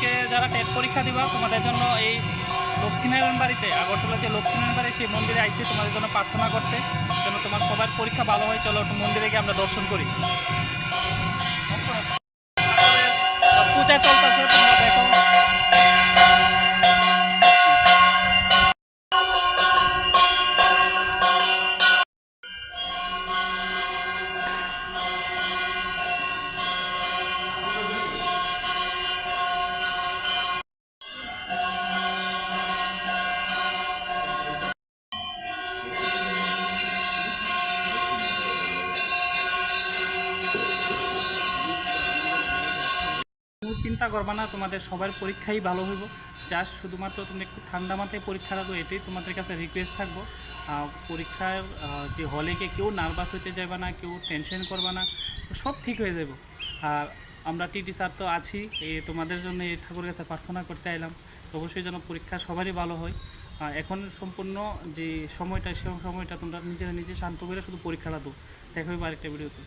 আজকে যারা টেট পরীক্ষা দিবা তোমাদের জন্য এই লক্ষ্মীনারায়ণ বাড়িতে আগরতলা যে লক্ষ্মীনারায়ণ বাড়ি সেই মন্দিরে আইসি তোমাদের জন্য প্রার্থনা করতে, যেন তোমার সবার পরীক্ষা ভালো হয়। চলো একটু মন্দিরে গিয়ে আমরা দর্শন করি। পূজা চলতেছে, তোমরা দেখো। চিন্তা করবা না, তোমাদের সবার পরীক্ষাই ভালো হইব। জাস্ট শুধুমাত্র তুমি একটু ঠান্ডা মাথায় পরীক্ষা রাখো, এটাই তোমাদের কাছে রিকোয়েস্ট থাকবো। পরীক্ষার যে হলে গিয়ে কেউ নার্ভাস হতে যাবে না, কেউ টেনশন করবা না, সব ঠিক হয়ে যাব। আর আমরা টিটি স্যার তো আছি, এই তোমাদের জন্য এই ঠাকুরের কাছে প্রার্থনা করতে এলাম। তো অবশ্যই যেন পরীক্ষা সবারই ভালো হয়। এখন সম্পূর্ণ যে সময়টা, সেই সময়টা তোমরা নিজে শান্ত করে শুধু পরীক্ষাটা দাও। দেখা হবে আরেকটা ভিডিওতে।